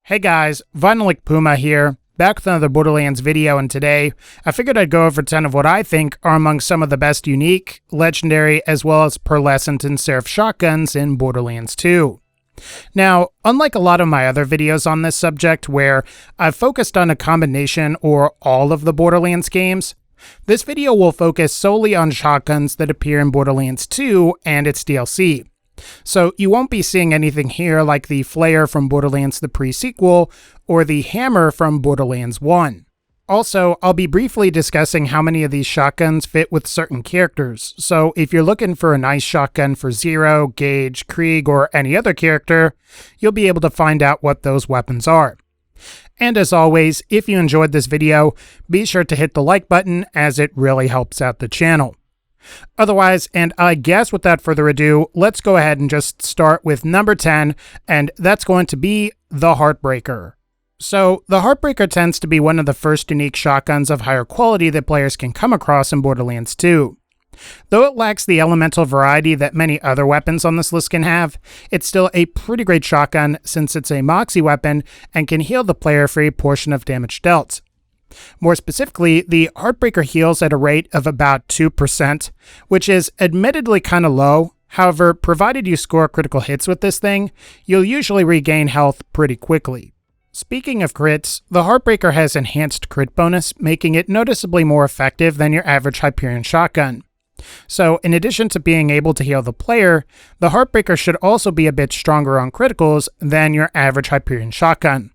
Hey guys, VinylicPuma here, back with another Borderlands video, and today I figured I'd go over 10 of what I think are among some of the best unique, legendary, as well as Pearlescent and Seraph Shotguns in Borderlands 2. Now, unlike a lot of my other videos on this subject where I've focused on a combination or all of the Borderlands games, this video will focus solely on shotguns that appear in Borderlands 2 and its DLC. So you won't be seeing anything here like the FlakEr from Borderlands the pre-sequel or the hammer from Borderlands 1. Also, I'll be briefly discussing how many of these shotguns fit with certain characters, so if you're looking for a nice shotgun for Zero, Gaige, Krieg, or any other character, you'll be able to find out what those weapons are. And as always, if you enjoyed this video, be sure to hit the like button as it really helps out the channel. Otherwise, and I guess without further ado, let's go ahead and just start with number 10, and that's going to be the Heartbreaker. So, the Heartbreaker tends to be one of the first unique shotguns of higher quality that players can come across in Borderlands 2. Though it lacks the elemental variety that many other weapons on this list can have, it's still a pretty great shotgun since it's a Moxie weapon and can heal the player for a portion of damage dealt. More specifically, the Heartbreaker heals at a rate of about 2%, which is admittedly kind of low. However, provided you score critical hits with this thing, you'll usually regain health pretty quickly. Speaking of crits, the Heartbreaker has enhanced crit bonus, making it noticeably more effective than your average Hyperion shotgun. So, in addition to being able to heal the player, the Heartbreaker should also be a bit stronger on criticals than your average Hyperion shotgun.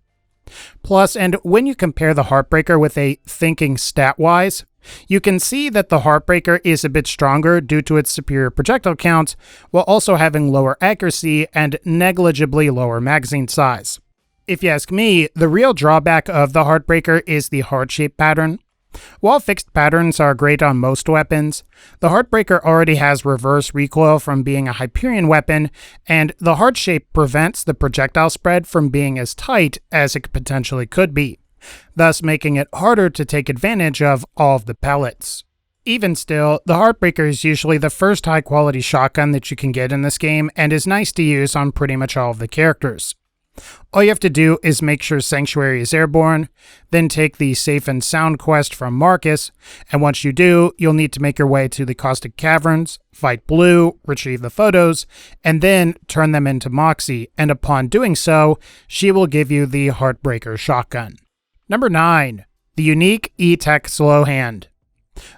Plus, and when you compare the Heartbreaker with a thinking stat-wise, you can see that the Heartbreaker is a bit stronger due to its superior projectile count, while also having lower accuracy and negligibly lower magazine size. If you ask me, the real drawback of the Heartbreaker is the heart-shaped pattern. While fixed patterns are great on most weapons, the Heartbreaker already has reverse recoil from being a Hyperion weapon, and the heart shape prevents the projectile spread from being as tight as it potentially could be, thus making it harder to take advantage of all of the pellets. Even still, the Heartbreaker is usually the first high-quality shotgun that you can get in this game and is nice to use on pretty much all of the characters. All you have to do is make sure Sanctuary is airborne, then take the Safe and Sound quest from Marcus, and once you do, you'll need to make your way to the Caustic Caverns, fight Blue, retrieve the photos, and then turn them into Moxie, and upon doing so, she will give you the Heartbreaker shotgun. Number 9. The unique ETech Slowhand.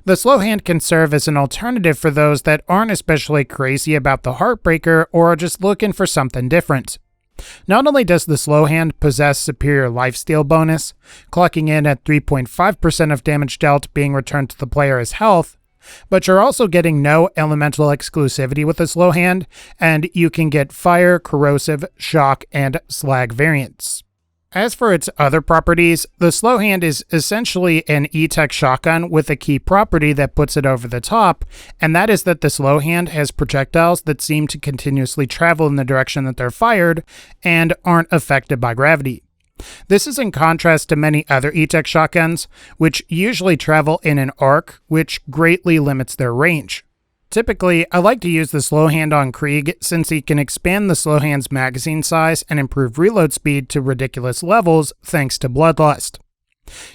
The Slowhand can serve as an alternative for those that aren't especially crazy about the Heartbreaker or are just looking for something different. Not only does the Slowhand possess superior lifesteal bonus, clocking in at 3.5% of damage dealt being returned to the player as health, but you're also getting no elemental exclusivity with the Slowhand, and you can get fire, corrosive, shock, and slag variants. As for its other properties, the Slowhand is essentially an ETech shotgun with a key property that puts it over the top, and that is that the Slowhand has projectiles that seem to continuously travel in the direction that they're fired and aren't affected by gravity. This is in contrast to many other ETech shotguns, which usually travel in an arc, which greatly limits their range. Typically, I like to use the Slowhand on Krieg since he can expand the Slowhand's magazine size and improve reload speed to ridiculous levels thanks to Bloodlust.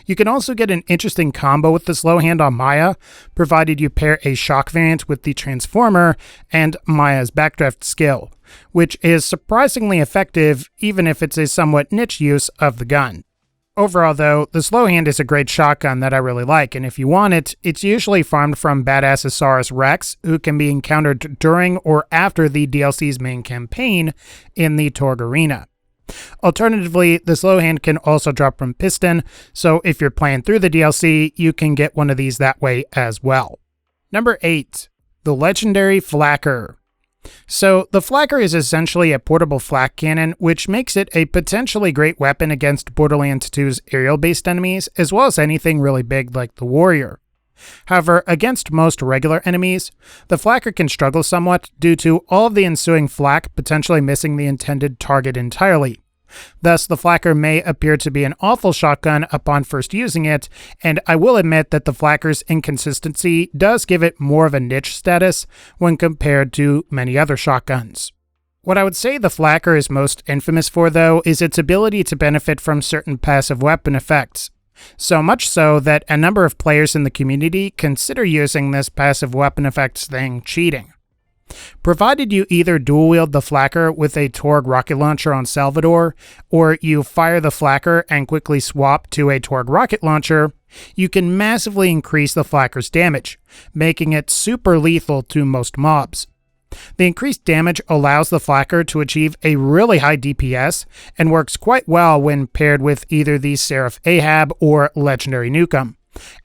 You can also get an interesting combo with the Slowhand on Maya, provided you pair a shock variant with the Transformer and Maya's backdraft skill, which is surprisingly effective even if it's a somewhat niche use of the gun. Overall though, the Slowhand is a great shotgun that I really like, and if you want it, it's usually farmed from Badass Asaurus Rex, who can be encountered during or after the DLC's main campaign in the Torg Arena. Alternatively, the Slowhand can also drop from Piston, so if you're playing through the DLC, you can get one of these that way as well. Number 8. The legendary FlakEr. So, the FlakEr is essentially a portable flak cannon, which makes it a potentially great weapon against Borderlands 2's aerial-based enemies, as well as anything really big like the Warrior. However, against most regular enemies, the FlakEr can struggle somewhat due to all of the ensuing flak potentially missing the intended target entirely. Thus, the FlakEr may appear to be an awful shotgun upon first using it, and I will admit that the FlakEr's inconsistency does give it more of a niche status when compared to many other shotguns. What I would say the FlakEr is most infamous for, though, is its ability to benefit from certain passive weapon effects. So much so that a number of players in the community consider using this passive weapon effects thing cheating. Provided you either dual-wield the FlakEr with a Torgue rocket launcher on Salvador, or you fire the FlakEr and quickly swap to a Torgue rocket launcher, you can massively increase the FlakEr's damage, making it super lethal to most mobs. The increased damage allows the FlakEr to achieve a really high DPS and works quite well when paired with either the Seraph Ahab or Legendary Nukem,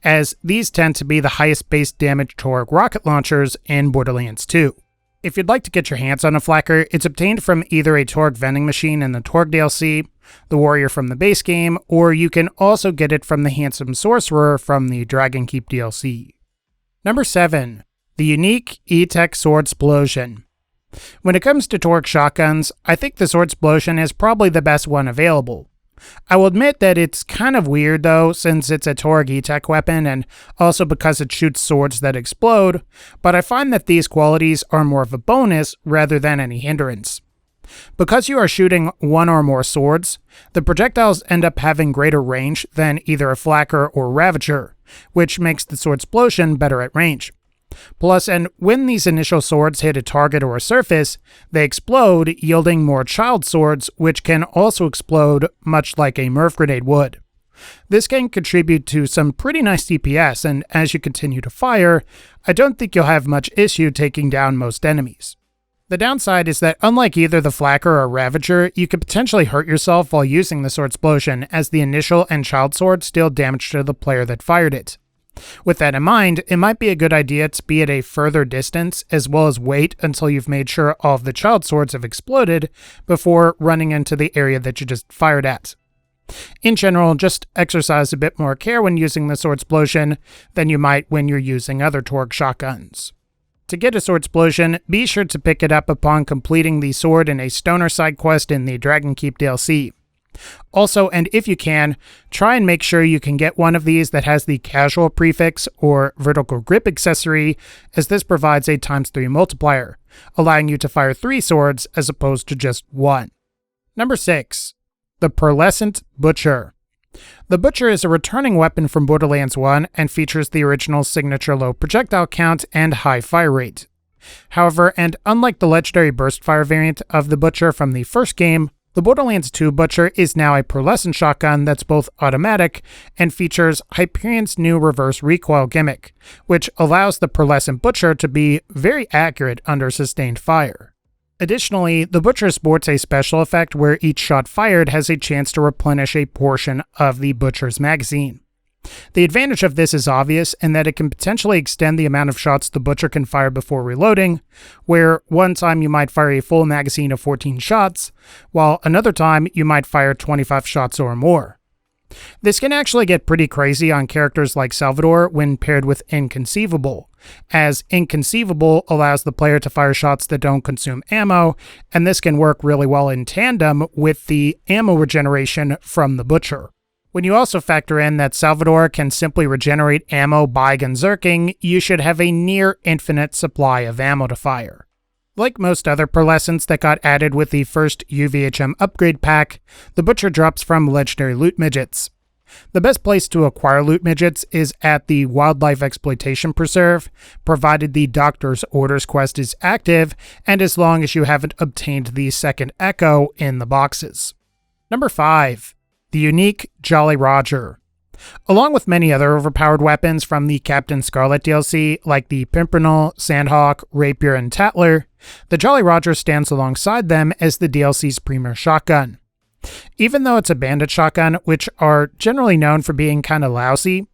as these tend to be the highest base damage Torgue rocket launchers in Borderlands 2. If you'd like to get your hands on a FlakEr, it's obtained from either a Torgue vending machine in the Torgue DLC, the Warrior from the base game, or you can also get it from the Handsome Sorcerer from the Dragon Keep DLC. Number 7. The unique Etek Sword Splosion. When it comes to Torgue shotguns, I think the Sword Splosion is probably the best one available. I will admit that it's kind of weird though, since it's a Torgue Etek weapon and also because it shoots swords that explode, but I find that these qualities are more of a bonus rather than any hindrance. Because you are shooting one or more swords, the projectiles end up having greater range than either a FlakEr or Ravager, which makes the Sword Splosion better at range. Plus, and when these initial swords hit a target or a surface, they explode, yielding more child swords, which can also explode much like a Murph grenade would. This can contribute to some pretty nice DPS, and as you continue to fire, I don't think you'll have much issue taking down most enemies. The downside is that unlike either the FlakEr or Ravager, you could potentially hurt yourself while using the Sword Splosion, as the initial and child swords deal damage to the player that fired it. With that in mind, it might be a good idea to be at a further distance as well as wait until you've made sure all of the child swords have exploded before running into the area that you just fired at. In general, just exercise a bit more care when using the Sword Splosion than you might when you're using other Torgue shotguns. To get a Sword Splosion, be sure to pick it up upon completing the sword in a stoner side quest in the Dragon Keep DLC. Also, and if you can, try and make sure you can get one of these that has the casual prefix or vertical grip accessory, as this provides a ×3 multiplier, allowing you to fire 3 swords as opposed to just 1. Number 6. The Pearlescent Butcher. The Butcher is a returning weapon from Borderlands 1 and features the original signature low projectile count and high fire rate. However, and unlike the legendary burst fire variant of the Butcher from the first game, the Borderlands 2 Butcher is now a Pearlescent shotgun that's both automatic and features Hyperion's new reverse recoil gimmick, which allows the Pearlescent Butcher to be very accurate under sustained fire. Additionally, the Butcher sports a special effect where each shot fired has a chance to replenish a portion of the Butcher's magazine. The advantage of this is obvious in that it can potentially extend the amount of shots the Butcher can fire before reloading, where one time you might fire a full magazine of 14 shots, while another time you might fire 25 shots or more. This can actually get pretty crazy on characters like Salvador when paired with Inconceivable, as Inconceivable allows the player to fire shots that don't consume ammo, and this can work really well in tandem with the ammo regeneration from the Butcher. When you also factor in that Salvador can simply regenerate ammo by Gunzerking, you should have a near infinite supply of ammo to fire. Like most other Pearlescents that got added with the first UVHM upgrade pack, the Butcher drops from legendary loot midgets. The best place to acquire loot midgets is at the Wildlife Exploitation Preserve, provided the Doctor's Orders quest is active, and as long as you haven't obtained the second Echo in the boxes. Number 5. The unique Jolly Roger. Along with many other overpowered weapons from the Captain Scarlet DLC, like the Pimpernel, Sandhawk, Rapier, and Tatler, the Jolly Roger stands alongside them as the DLC's premier shotgun. Even though it's a bandit shotgun, which are generally known for being kinda lousy,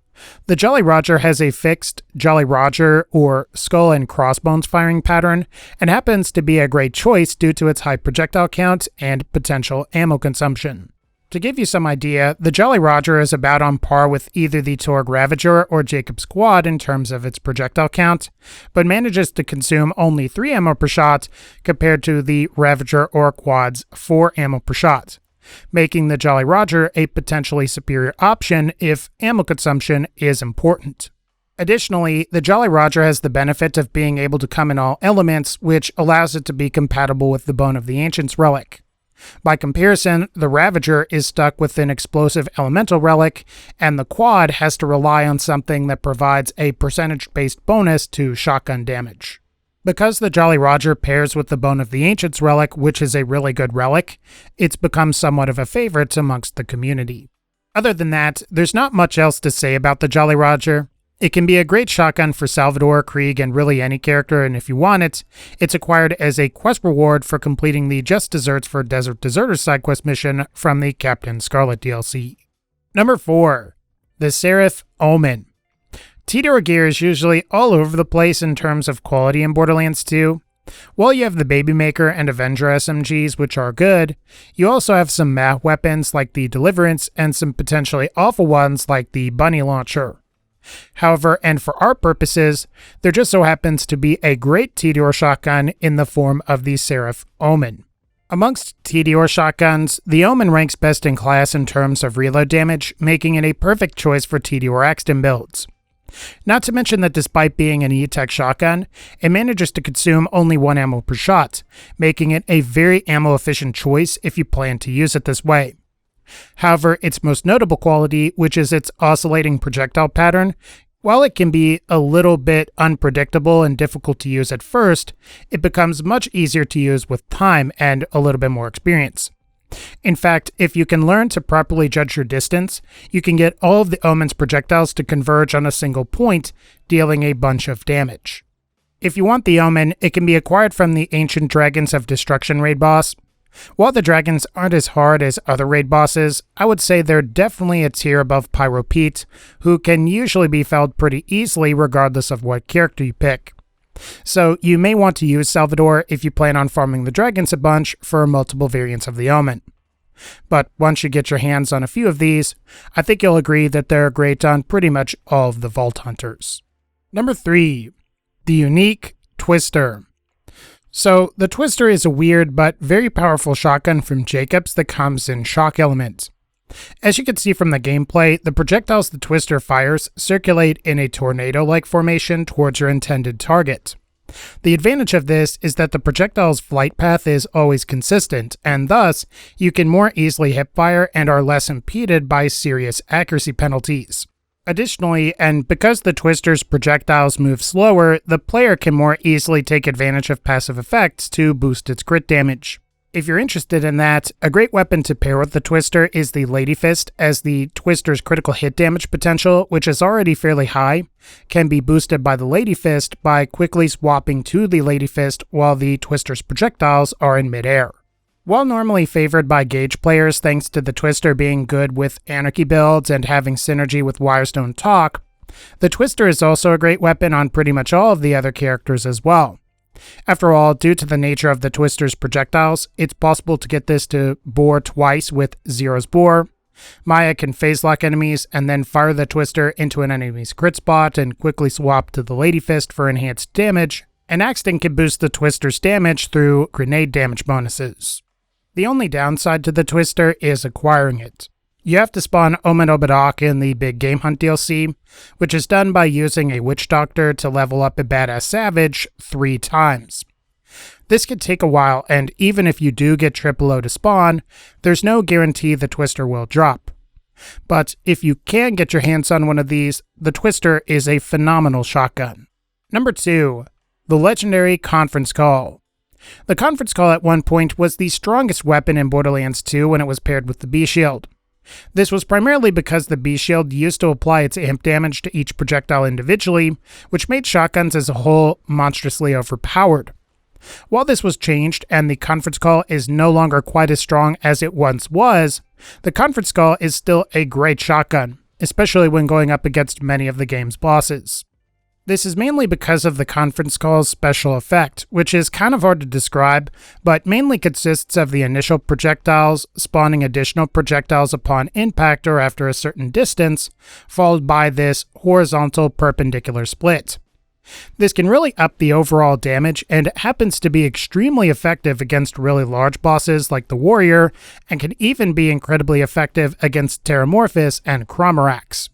the Jolly Roger has a fixed Jolly Roger or skull and crossbones firing pattern, and happens to be a great choice due to its high projectile count and potential ammo consumption. To give you some idea, the Jolly Roger is about on par with either the Torgue Ravager or Jacob's Quad in terms of its projectile count, but manages to consume only 3 ammo per shot compared to the Ravager or Quad's 4 ammo per shot, making the Jolly Roger a potentially superior option if ammo consumption is important. Additionally, the Jolly Roger has the benefit of being able to come in all elements, which allows it to be compatible with the Bone of the Ancients relic. By comparison, the Ravager is stuck with an explosive elemental relic, and the Quad has to rely on something that provides a percentage-based bonus to shotgun damage. Because the Jolly Roger pairs with the Bone of the Ancients relic, which is a really good relic, it's become somewhat of a favorite amongst the community. Other than that, there's not much else to say about the Jolly Roger. It can be a great shotgun for Salvador, Krieg, and really any character, and if you want it, it's acquired as a quest reward for completing the Just Desserts for Desert Deserters side quest mission from the Captain Scarlet DLC. Number 4. The Cereth Omen. T-Door gear is usually all over the place in terms of quality in Borderlands 2. While you have the Baby Maker and Avenger SMGs, which are good, you also have some math weapons like the Deliverance and some potentially awful ones like the Bunny Launcher. However, and for our purposes, there just so happens to be a great T-Door shotgun in the form of the Cereth Omen. Amongst T-Door shotguns, the Omen ranks best in class in terms of reload damage, making it a perfect choice for T-Door Axton builds. Not to mention that despite being an ETech shotgun, it manages to consume only 1 ammo per shot, making it a very ammo-efficient choice if you plan to use it this way. However, its most notable quality, which is its oscillating projectile pattern, while it can be a little bit unpredictable and difficult to use at first, it becomes much easier to use with time and a little bit more experience. In fact, if you can learn to properly judge your distance, you can get all of the Omen's projectiles to converge on a single point, dealing a bunch of damage. If you want the Omen, it can be acquired from the Ancient Dragons of Destruction raid boss. While the dragons aren't as hard as other raid bosses, I would say they're definitely a tier above Pyro Pete, who can usually be felled pretty easily regardless of what character you pick. So you may want to use Salvador if you plan on farming the dragons a bunch for multiple variants of the Omen. But once you get your hands on a few of these, I think you'll agree that they're great on pretty much all of the Vault Hunters. Number 3. The unique Twister. So, the Twister is a weird but very powerful shotgun from Jacobs that comes in shock element. As you can see from the gameplay, the projectiles the Twister fires circulate in a tornado-like formation towards your intended target. The advantage of this is that the projectile's flight path is always consistent, and thus, you can more easily hipfire and are less impeded by serious accuracy penalties. Additionally, and because the Twister's projectiles move slower, the player can more easily take advantage of passive effects to boost its crit damage. If you're interested in that, a great weapon to pair with the Twister is the Lady Fist, as the Twister's critical hit damage potential, which is already fairly high, can be boosted by the Lady Fist by quickly swapping to the Lady Fist while the Twister's projectiles are in midair. While normally favored by Gaige players thanks to the Twister being good with Anarchy builds and having synergy with Wirestone Talk, the Twister is also a great weapon on pretty much all of the other characters as well. After all, due to the nature of the Twister's projectiles, it's possible to get this to bore twice with Zero's Bore. Maya can phase lock enemies and then fire the Twister into an enemy's crit spot and quickly swap to the Lady Fist for enhanced damage, and Axton can boost the Twister's damage through grenade damage bonuses. The only downside to the Twister is acquiring it. You have to spawn Omen Obadok in the Big Game Hunt DLC, which is done by using a Witch Doctor to level up a Badass Savage 3 times. This could take a while, and even if you do get triple O to spawn, there's no guarantee the Twister will drop. But if you can get your hands on one of these, the Twister is a phenomenal shotgun. Number 2. The legendary Conference Call. The Conference Call at one point was the strongest weapon in Borderlands 2 when it was paired with the B-Shield. This was primarily because the B-Shield used to apply its amp damage to each projectile individually, which made shotguns as a whole monstrously overpowered. While this was changed and the Conference Call is no longer quite as strong as it once was, the Conference Call is still a great shotgun, especially when going up against many of the game's bosses. This is mainly because of the Conference Call's special effect, which is kind of hard to describe, but mainly consists of the initial projectiles spawning additional projectiles upon impact or after a certain distance, followed by this horizontal perpendicular split. This can really up the overall damage, and it happens to be extremely effective against really large bosses like the Warrior, and can even be incredibly effective against Terramorphous and Chromarax.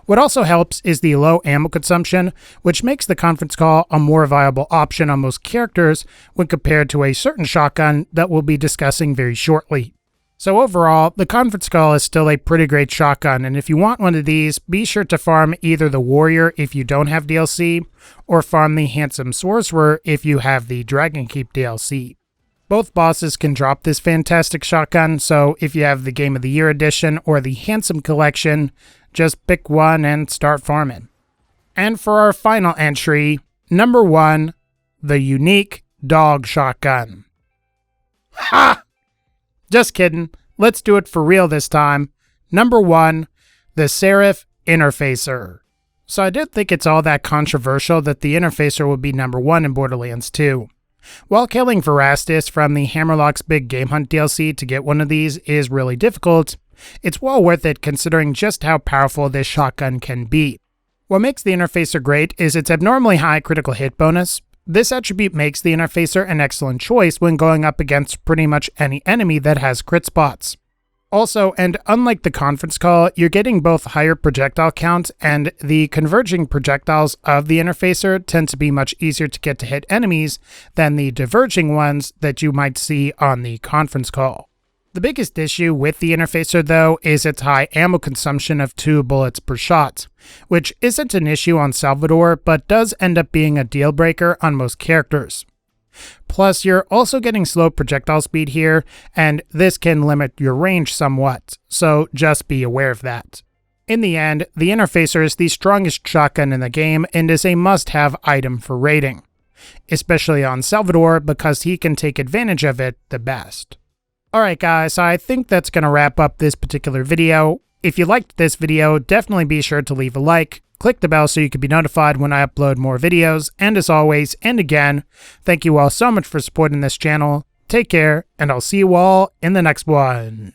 What also helps is the low ammo consumption, which makes the conference call a more viable option on most characters when compared to a certain shotgun that we'll be discussing very shortly. So overall, the conference call is still a pretty great shotgun, and if you want one of these, be sure to farm either the Warrior if you don't have DLC, or farm the Handsome Sorcerer if you have the Dragon Keep DLC. Both bosses can drop this fantastic shotgun, so if you have the Game of the Year edition or the Handsome collection, just pick one and start farming. And for our final entry, number 1, the unique dog shotgun. Ha! Just kidding. Let's do it for real this time. Number 1, the Cereth Interfacer. So I didn't think it's all that controversial that the Interfacer would be number 1 in Borderlands 2. While killing Verastis from the Hammerlock's Big Game Hunt DLC to get one of these is really difficult, it's well worth it considering just how powerful this shotgun can be. What makes the Interfacer great is its abnormally high critical hit bonus. This attribute makes the Interfacer an excellent choice when going up against pretty much any enemy that has crit spots. Also, and unlike the conference call, you're getting both higher projectile count, and the converging projectiles of the Interfacer tend to be much easier to get to hit enemies than the diverging ones that you might see on the conference call. The biggest issue with the Interfacer, though, is its high ammo consumption of 2 bullets per shot, which isn't an issue on Salvador, but does end up being a deal breaker on most characters. Plus, you're also getting slow projectile speed here, and this can limit your range somewhat, so just be aware of that. In the end, the Interfacer is the strongest shotgun in the game and is a must-have item for raiding, especially on Salvador because he can take advantage of it the best. Alright guys, I think that's going to wrap up this particular video. If you liked this video, definitely be sure to leave a like, click the bell so you can be notified when I upload more videos, and as always, and again, thank you all so much for supporting this channel. Take care, and I'll see you all in the next one.